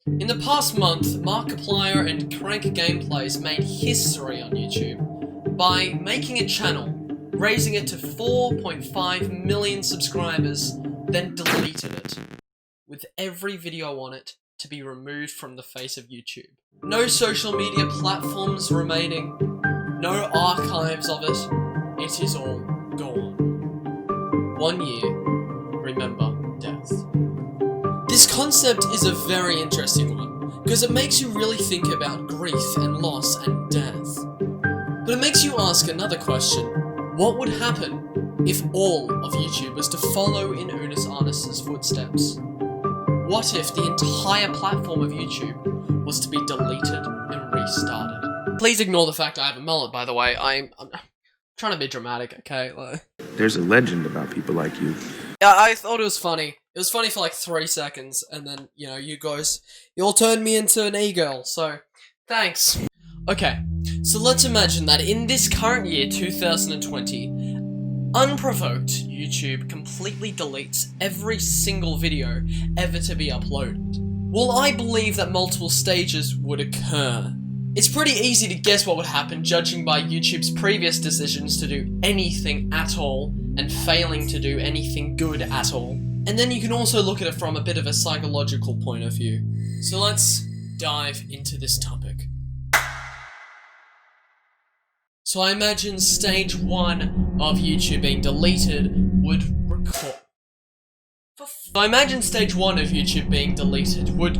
In the past month, Markiplier and Crank Gameplays made history on YouTube by making a channel, raising it to 4.5 million subscribers, then deleted it, with every video on it to be removed from the face of YouTube. No social media platforms remaining, no archives of it, it is all gone. 1 year, remember death. This concept is a very interesting one, because it makes you really think about grief and loss and death. But it makes you ask another question: what would happen if all of YouTube was to follow in Unus Annus's footsteps? What if the entire platform of YouTube was to be deleted and restarted? Please ignore the fact I have a mullet, by the way. I'm trying to be dramatic, okay? There's a legend about people like you. Yeah, I thought it was funny. It was funny for like 3 seconds, and then, you know, you all turned me into an e-girl, so thanks. Okay, so let's imagine that in this current year, 2020, unprovoked, YouTube completely deletes every single video ever to be uploaded. Well, I believe that multiple stages would occur. It's pretty easy to guess what would happen, judging by YouTube's previous decisions to do anything at all, and failing to do anything good at all. And then you can also look at it from a bit of a psychological point of view. So let's dive into this topic. So I imagine stage 1 of YouTube being deleted would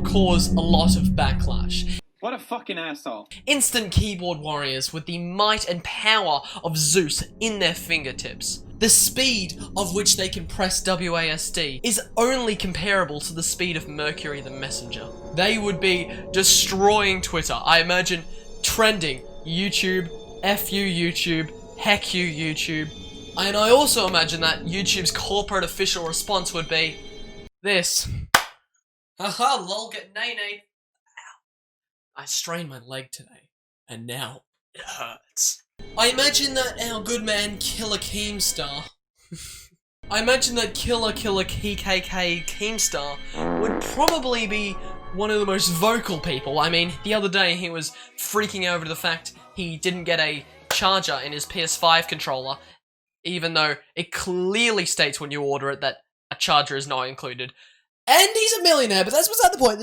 cause a lot of backlash. What a fucking asshole. Instant keyboard warriors with the might and power of Zeus in their fingertips. The speed of which they can press WASD is only comparable to the speed of Mercury the Messenger. They would be destroying Twitter. I imagine trending YouTube, F you YouTube, heck you YouTube. And I also imagine that YouTube's corporate official response would be this. Haha, lol, get nay-nay. I strained my leg today, and now it hurts. I imagine that our good man Killer Keemstar Keemstar would probably be one of the most vocal people. I mean, the other day he was freaking over the fact he didn't get a charger in his PS5 controller, even though it clearly states when you order it that a charger is not included. And he's a millionaire, but that's beside the point,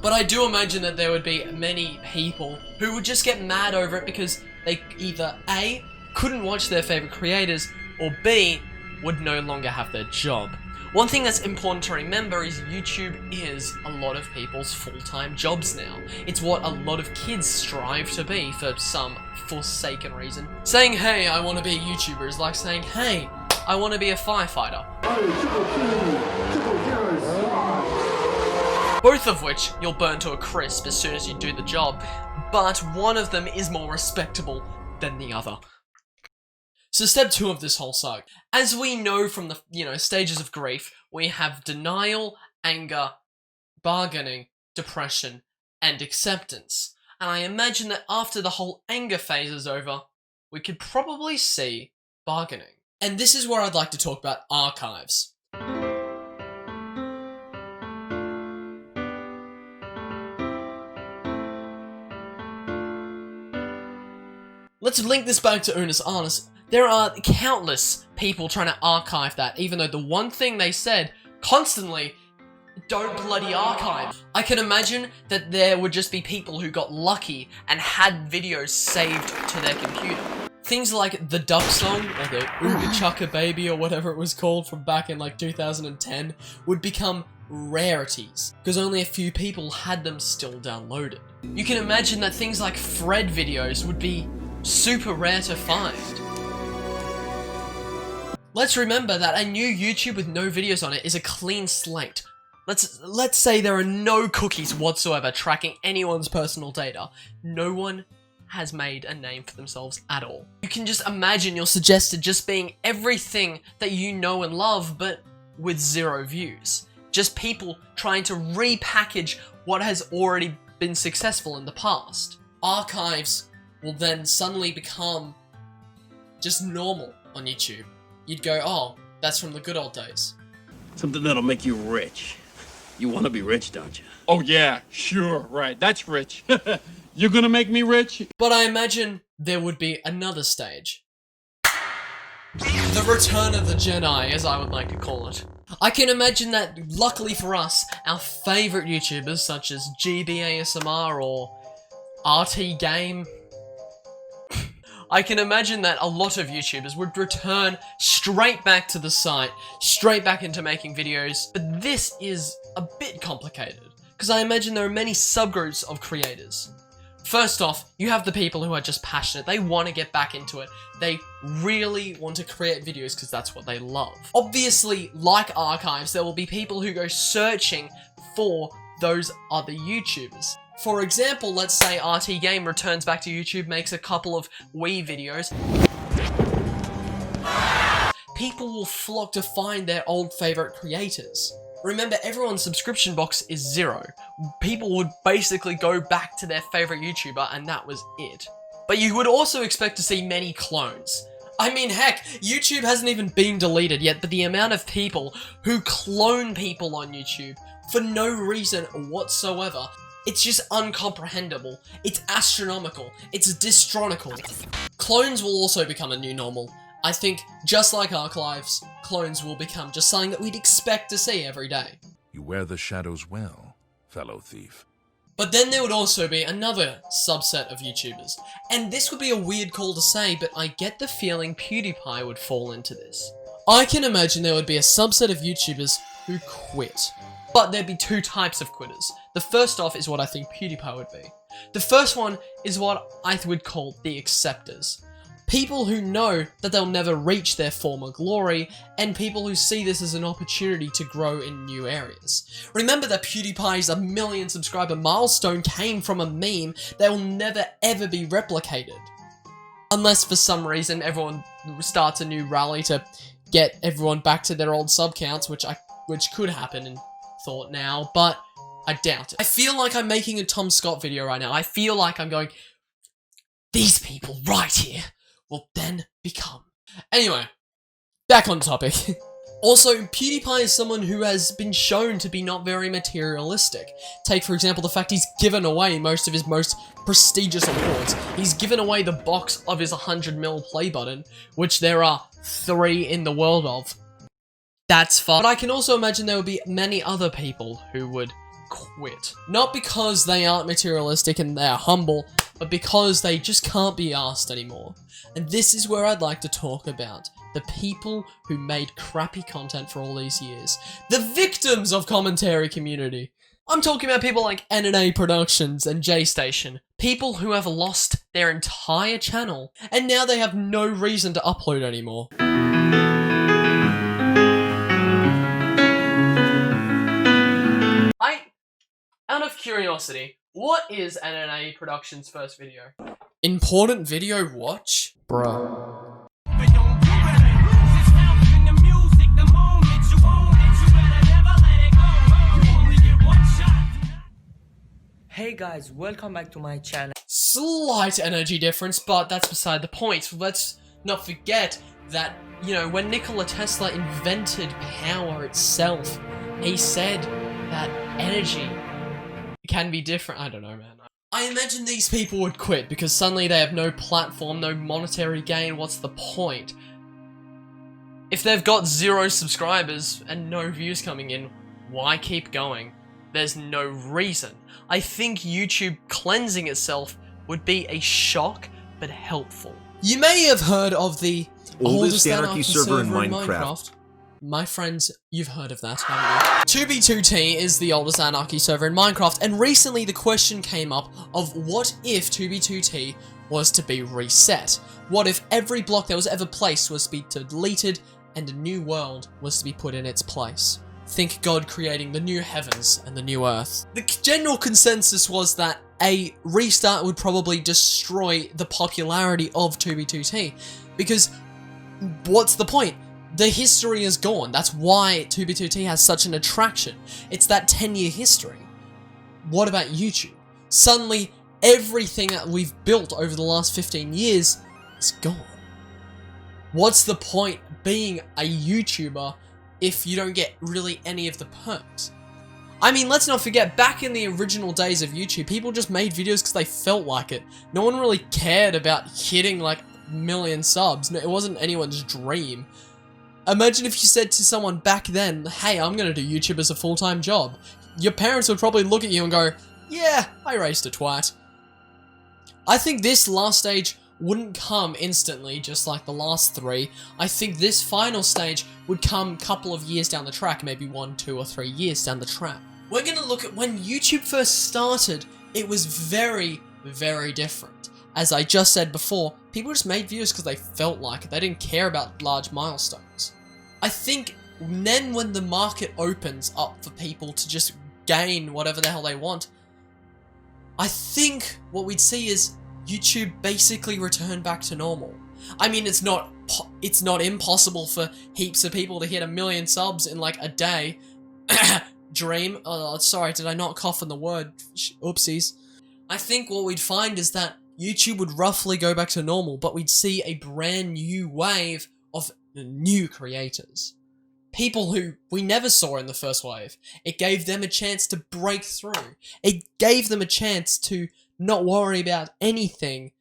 But I do imagine that there would be many people who would just get mad over it because they either A, couldn't watch their favorite creators, or B, would no longer have their job. One thing that's important to remember is YouTube is a lot of people's full-time jobs now. It's what a lot of kids strive to be for some forsaken reason. Saying, hey, I want to be a YouTuber is like saying, hey, I want to be a firefighter. Both of which you'll burn to a crisp as soon as you do the job, but one of them is more respectable than the other. So step 2 of this whole saga. As we know from the, stages of grief, we have denial, anger, bargaining, depression, and acceptance. And I imagine that after the whole anger phase is over, we could probably see bargaining. And this is where I'd like to talk about archives. Let's link this back to Unus Annus. There are countless people trying to archive that, even though the one thing they said constantly, don't bloody archive. I can imagine that there would just be people who got lucky and had videos saved to their computer. Things like the Duck Song, or the Ooga Chukka Baby, or whatever it was called from back in like 2010, would become rarities, because only a few people had them still downloaded. You can imagine that things like Fred videos would be super rare to find. Let's remember that a new YouTube with no videos on it is a clean slate. Let's say there are no cookies whatsoever tracking anyone's personal data. No one has made a name for themselves at all. You can just imagine your suggested just being everything that you know and love, but with 0 views. Just people trying to repackage what has already been successful in the past. Archives will then suddenly become just normal on YouTube. You'd go, oh, that's from the good old days. Something that'll make you rich. You want to be rich, don't you? Oh yeah, sure, right. That's rich. You're gonna make me rich? But I imagine there would be another stage. The Return of the Jedi, as I would like to call it. I can imagine that, luckily for us, our favourite YouTubers such as GBASMR or RT Game, I can imagine that a lot of YouTubers would return straight back to the site, straight back into making videos, but this is a bit complicated, because I imagine there are many subgroups of creators. First off, you have the people who are just passionate, they want to get back into it, they really want to create videos because that's what they love. Obviously, like archives, there will be people who go searching for those other YouTubers. For example, let's say RT Game returns back to YouTube, makes a couple of Wii videos. People will flock to find their old favourite creators. Remember, everyone's subscription box is 0. People would basically go back to their favourite YouTuber and that was it. But you would also expect to see many clones. I mean, heck, YouTube hasn't even been deleted yet, but the amount of people who clone people on YouTube for no reason whatsoever, it's just uncomprehendable. It's astronomical. It's distronical. Clones will also become a new normal. I think, just like archives, clones will become just something that we'd expect to see every day. You wear the shadows well, fellow thief. But then there would also be another subset of YouTubers. And this would be a weird call to say, but I get the feeling PewDiePie would fall into this. I can imagine there would be a subset of YouTubers who quit. But there'd be two types of quitters. The first off is what I think PewDiePie would be. The first one is what I would call the acceptors. People who know that they'll never reach their former glory, and people who see this as an opportunity to grow in new areas. Remember that PewDiePie's 1 million subscriber milestone came from a meme that will never ever be replicated. Unless for some reason everyone starts a new rally to get everyone back to their old sub counts, which could happen in thought now, but I doubt it. I feel like I'm making a Tom Scott video right now. I feel like I'm going, these people right here will then become. Anyway, back on topic. Also, PewDiePie is someone who has been shown to be not very materialistic. Take, for example, the fact he's given away most of his most prestigious awards. He's given away the box of his 100mm play button, which there are 3 in the world of. That's fun. But I can also imagine there would be many other people who would quit. Not because they aren't materialistic and they're humble, but because they just can't be asked anymore. And this is where I'd like to talk about the people who made crappy content for all these years. The victims of commentary community. I'm talking about people like NNA Productions and J-Station. People who have lost their entire channel, and now they have no reason to upload anymore. Out of curiosity, what is NNA Productions' first video? Important video watch? Bruh. Hey guys, welcome back to my channel. Slight energy difference, but that's beside the point. Let's not forget that, you know, when Nikola Tesla invented power itself, he said that energy can be different. I don't know, man. I imagine these people would quit because suddenly they have no platform, no monetary gain. What's the point? If they've got 0 subscribers and no views coming in, why keep going? There's no reason. I think YouTube cleansing itself would be a shock, but helpful. You may have heard of the oldest anarchy server in Minecraft. My friends, you've heard of that, haven't you? 2b2t is the oldest anarchy server in Minecraft, and recently the question came up of what if 2b2t was to be reset? What if every block that was ever placed was to be deleted and a new world was to be put in its place? Think God creating the new heavens and the new earth. The general consensus was that a restart would probably destroy the popularity of 2b2t, because what's the point? The history is gone. That's why 2b2t has such an attraction. It's that 10-year history. What about YouTube? Suddenly, everything that we've built over the last 15 years is gone. What's the point being a YouTuber if you don't get really any of the perks? I mean, let's not forget, back in the original days of YouTube, people just made videos because they felt like it. No one really cared about hitting like a million subs. No, it wasn't anyone's dream. Imagine if you said to someone back then, hey, I'm gonna do YouTube as a full-time job. Your parents would probably look at you and go, yeah, I raised a twat. I think this last stage wouldn't come instantly, just like the last 3. I think this final stage would come a couple of years down the track, maybe 1, 2, or 3 years down the track. We're gonna look at when YouTube first started. It was very, very different. As I just said before, people just made videos because they felt like it. They didn't care about large milestones. I think then when the market opens up for people to just gain whatever the hell they want, I think what we'd see is YouTube basically return back to normal. I mean, it's not impossible for heaps of people to hit 1 million subs in like a day. Dream. Oh, sorry, did I not cough on the word? Oopsies. I think what we'd find is that YouTube would roughly go back to normal, but we'd see a brand new wave of new creators. People who we never saw in the first wave. It gave them a chance to break through. It gave them a chance to not worry about anything.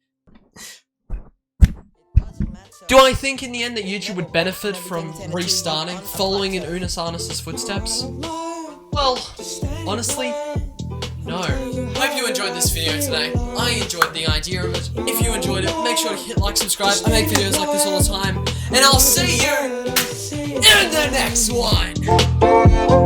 Do I think in the end that YouTube would benefit from restarting, following in Unisarnus' footsteps? Well, honestly, no. Hope you enjoyed this video today. I enjoyed the idea of it. If you enjoyed it, make sure to hit like, subscribe. I make videos like this all the time. And I'll see you in the next one.